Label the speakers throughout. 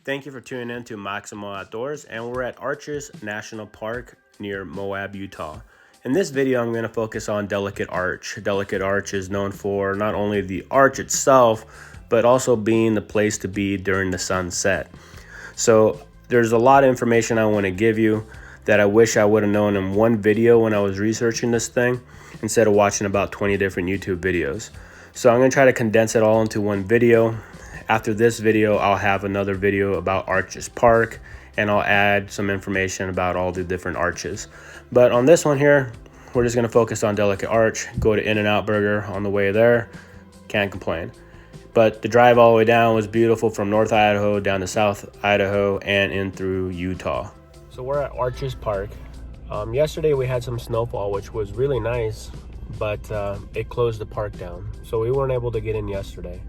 Speaker 1: Thank you for tuning in to Maximal Outdoors, and we're at Arches National Park near Moab, Utah. In this video, I'm going to focus on Delicate Arch. Delicate Arch is known for not only the arch itself, but also being the place to be during the sunset. So there's a lot of information I want to give you that I wish I would have known in one video when I was researching this thing, instead of watching about 20 different YouTube videos. So I'm going to try to condense it all into one video. After this video, I'll have another video about Arches Park, and I'll add some information about all the different arches. But on this one here, we're just going to focus on Delicate Arch. Go to In-N-Out Burger on the way there. Can't complain. But the drive all the way down was beautiful, from North Idaho down to South Idaho and in through Utah. So we're at Arches Park. Yesterday we had some snowfall, which was really nice, but it closed the park down. So we weren't able to get in yesterday.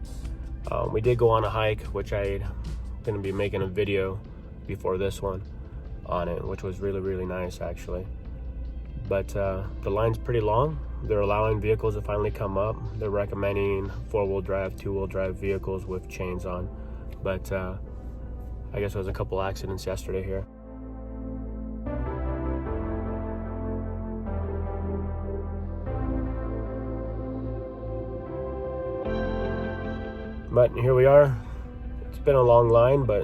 Speaker 1: We did go on a hike, which I'm going to be making a video before this one on it, which was really nice actually. But the line's pretty long. They're allowing vehicles to finally come up. They're recommending 4-wheel drive, 2-wheel drive vehicles with chains on. But I guess there was a couple accidents yesterday here. But here we are. It's been a long line, but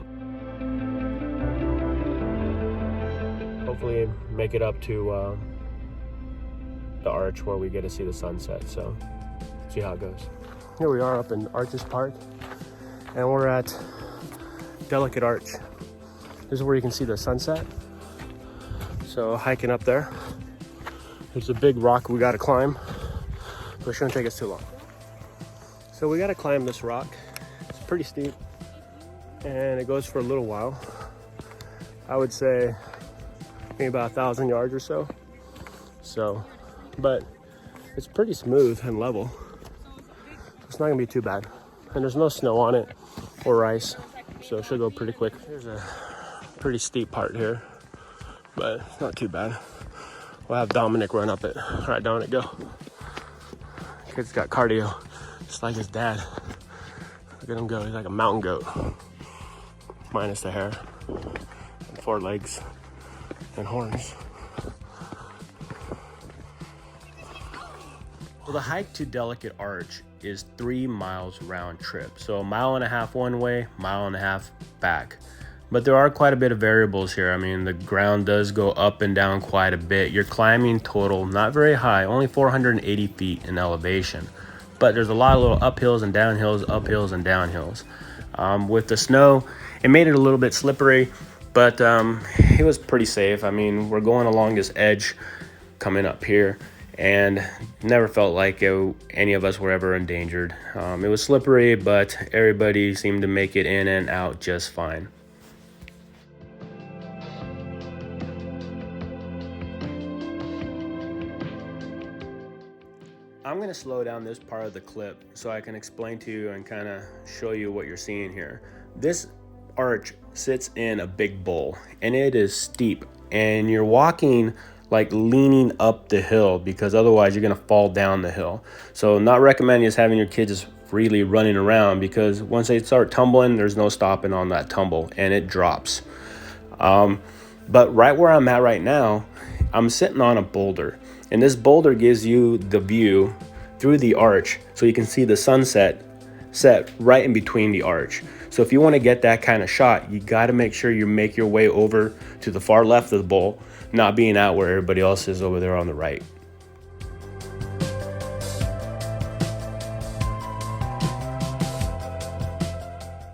Speaker 1: hopefully make it up to the arch where we get to see the sunset. So see how it goes. Here we are up in Arches Park, and we're at Delicate Arch. This is where you can see the sunset. So hiking up there, there's a big rock we got to climb, but it shouldn't take us too long. So we got to climb this rock. It's pretty steep, and it goes for a little while. I would say maybe about 1,000 yards or so. But it's pretty smooth and level. It's not gonna be too bad. And there's no snow on it or ice, so it should go pretty quick. There's a pretty steep part here, but it's not too bad. We'll have Dominic run up it. All right, Dominic, go. Kid's got cardio. Just like his dad. Look at him go. He's like a mountain goat. Minus the hair. And 4 legs. And horns. Well, the hike to Delicate Arch is 3 miles round trip. So 1.5 miles one way, 1.5 miles back. But there are quite a bit of variables here. I mean, the ground does go up and down quite a bit. You're climbing total, not very high, only 480 feet in elevation. But there's a lot of little uphills and downhills, uphills and downhills. With the snow, it made it a little bit slippery, but it was pretty safe. I mean, we're going along this edge coming up here, and never felt like any of us were ever endangered. It was slippery, but everybody seemed to make it in and out just fine. I'm going to slow down this part of the clip so I can explain to you and kind of show you what you're seeing here. This arch sits in a big bowl, and it is steep, and you're walking like leaning up the hill, because otherwise you're going to fall down the hill. So not recommending just having your kids just freely running around, because once they start tumbling, there's no stopping on that tumble and it drops. But right where I'm at right now, I'm sitting on a boulder. And this boulder gives you the view through the arch, so you can see the sunset set right in between the arch. So if you want to get that kind of shot, you got to make sure you make your way over to the far left of the bowl, not being out where everybody else is over there on the right.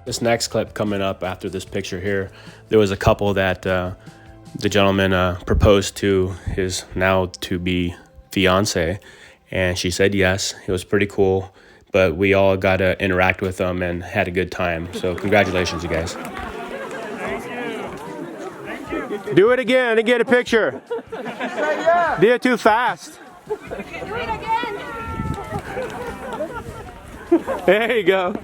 Speaker 1: This next clip coming up after this picture here, there was a couple that the gentleman proposed to his now-to-be fiance, and she said yes. It was pretty cool, but we all got to interact with them and had a good time. So congratulations, you guys.
Speaker 2: Thank you. Thank you.
Speaker 1: Do it again and get a picture.
Speaker 2: Yeah.
Speaker 1: Do it too fast.
Speaker 3: Do it again.
Speaker 1: There you go.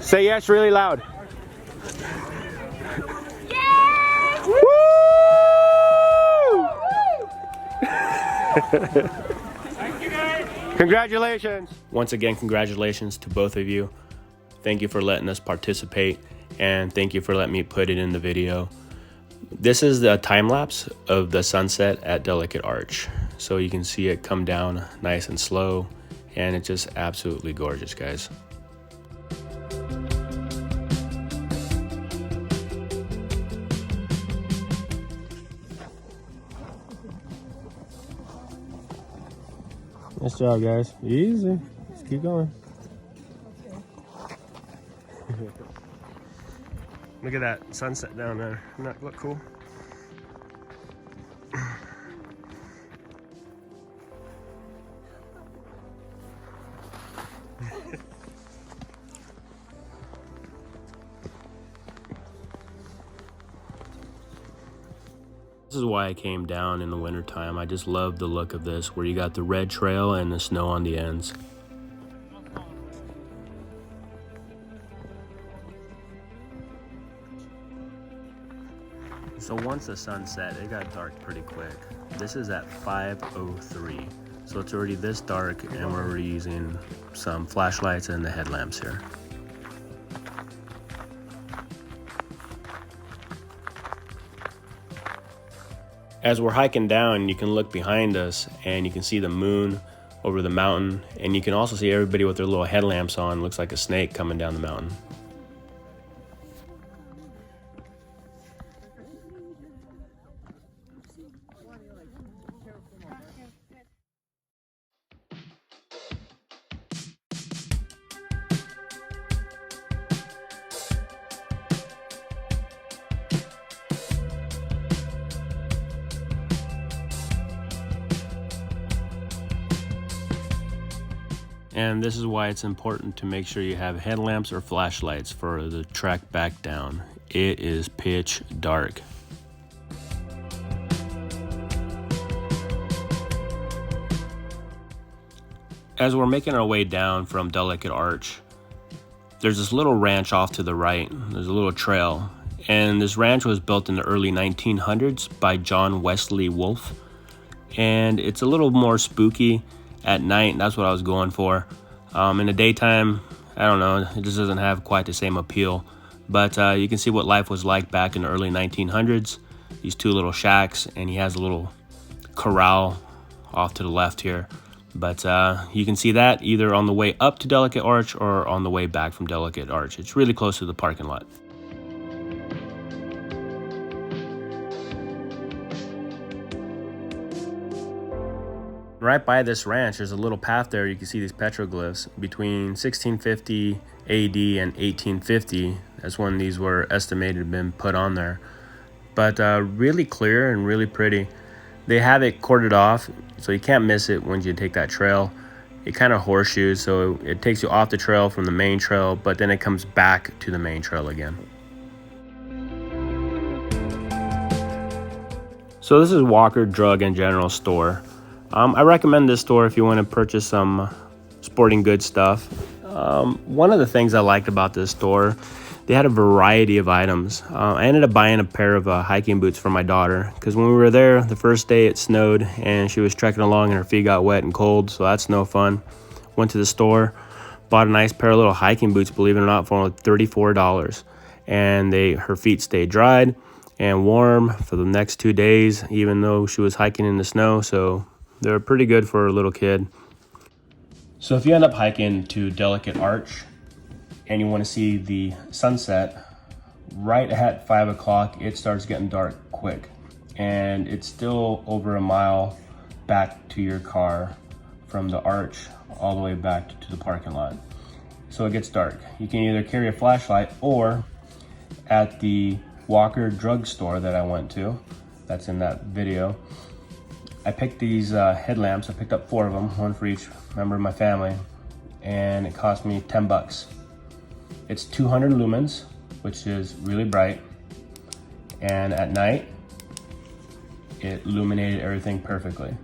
Speaker 1: Say yes really loud.
Speaker 3: Yes!
Speaker 1: Woo!
Speaker 2: Thank you, guys. Congratulations.
Speaker 1: Once again, congratulations to both of you. Thank you for letting us participate, and thank you for letting me put it in the video. This is the time lapse of the sunset at Delicate Arch. So you can see it come down nice and slow, and it's just absolutely gorgeous, guys. Nice job, guys. Easy. Just keep going. Look at that sunset down there. Doesn't that look cool? This is why I came down in the wintertime. I just love the look of this, where you got the red trail and the snow on the ends. So once the sun set, it got dark pretty quick. This is at 5:03. So it's already this dark, and we're already using some flashlights and the headlamps here. As we're hiking down, you can look behind us and you can see the moon over the mountain, and you can also see everybody with their little headlamps on. Looks like a snake coming down the mountain. And this is why it's important to make sure you have headlamps or flashlights for the trek back down. It is pitch dark. As we're making our way down from Delicate Arch, there's this little ranch off to the right. There's a little trail. And this ranch was built in the early 1900s by John Wesley Wolfe. And it's a little more spooky at night. That's what I was going for. In the daytime, I don't know, it just doesn't have quite the same appeal. But you can see what life was like back in the early 1900s. These two little shacks, and he has a little corral off to the left here. But you can see that either on the way up to Delicate Arch or on the way back from Delicate Arch. It's really close to the parking lot. Right by this ranch, there's a little path there. You can see these petroglyphs between 1650 AD and 1850. That's when these were estimated to have been put on there. But really clear and really pretty. They have it corded off, so you can't miss it when you take that trail. It kind of horseshoes, so it takes you off the trail from the main trail, but then it comes back to the main trail again. So this is Walker Drug and General Store. I recommend this store if you want to purchase some sporting goods stuff. One of the things I liked about this store, they had a variety of items. I ended up buying a pair of hiking boots for my daughter because when we were there the first day it snowed and she was trekking along and her feet got wet and cold, so that's no fun. Went to the store, bought a nice pair of little hiking boots, believe it or not, for only $34. And her feet stayed dried and warm for the next 2 days, even though she was hiking in the snow, so they're pretty good for a little kid. So if you end up hiking to Delicate Arch and you want to see the sunset, right at 5 o'clock, it starts getting dark quick. And it's still over a mile back to your car from the arch all the way back to the parking lot. So it gets dark. You can either carry a flashlight, or at the Walker Drug Store that I went to, that's in that video, I picked these headlamps. I picked up 4 of them, one for each member of my family, and it cost me 10 bucks. It's 200 lumens, which is really bright, and at night, it illuminated everything perfectly.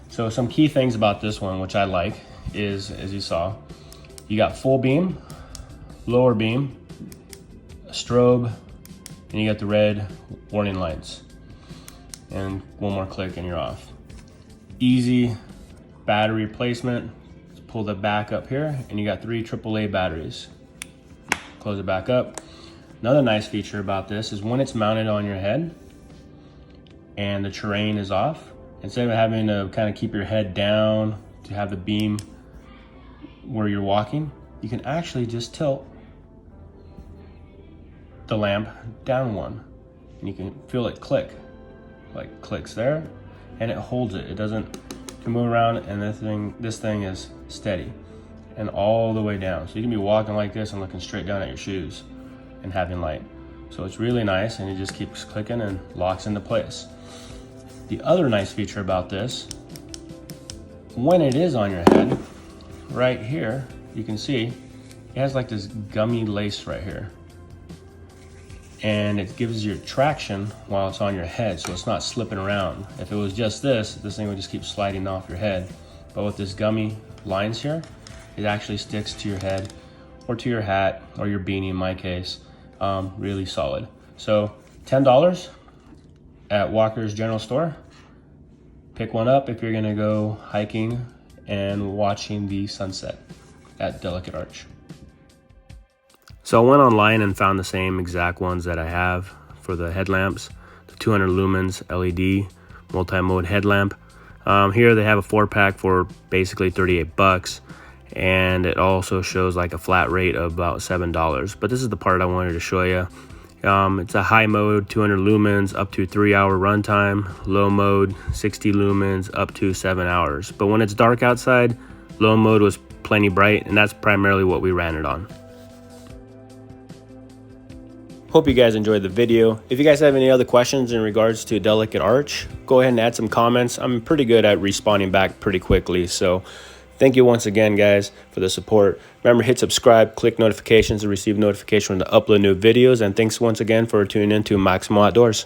Speaker 1: So some key things about this one, which I like, is, as you saw, you got full beam, lower beam, a strobe, and you got the red warning lights. And one more click and you're off. Easy, battery replacement. Let's pull the back up here, and you got 3 AAA batteries. Close it back up. Another nice feature about this is when it's mounted on your head and the terrain is off, instead of having to kind of keep your head down to have the beam where you're walking, you can actually just tilt the lamp down one, and you can feel it click, like clicks there, and it holds it. It doesn't can move around, and this thing is steady and all the way down. So you can be walking like this and looking straight down at your shoes and having light. So it's really nice, and it just keeps clicking and locks into place. The other nice feature about this, when it is on your head, right here, you can see it has like this gummy lace right here. And it gives you traction while it's on your head, so it's not slipping around. If it was just this thing would just keep sliding off your head. But with this gummy lines here, it actually sticks to your head or to your hat or your beanie in my case. Really solid. So $10 at Walker's General Store. Pick one up if you're gonna go hiking and watching the sunset at Delicate Arch. So I went online and found the same exact ones that I have for the headlamps, the 200 lumens LED multi-mode headlamp. Here they have a 4-pack for basically 38 bucks, and it also shows like a flat rate of about $7. But this is the part I wanted to show you. It's a high mode, 200 lumens, up to 3-hour runtime. Low mode, 60 lumens, up to 7 hours. But when it's dark outside, low mode was plenty bright, and that's primarily what we ran it on. Hope you guys enjoyed the video. If you guys have any other questions in regards to Delicate Arch, go ahead and add some comments. I'm pretty good at responding back pretty quickly. So thank you once again, guys, for the support. Remember, hit subscribe, click notifications to receive notification when I upload new videos. And thanks once again for tuning in to Maximal Outdoors.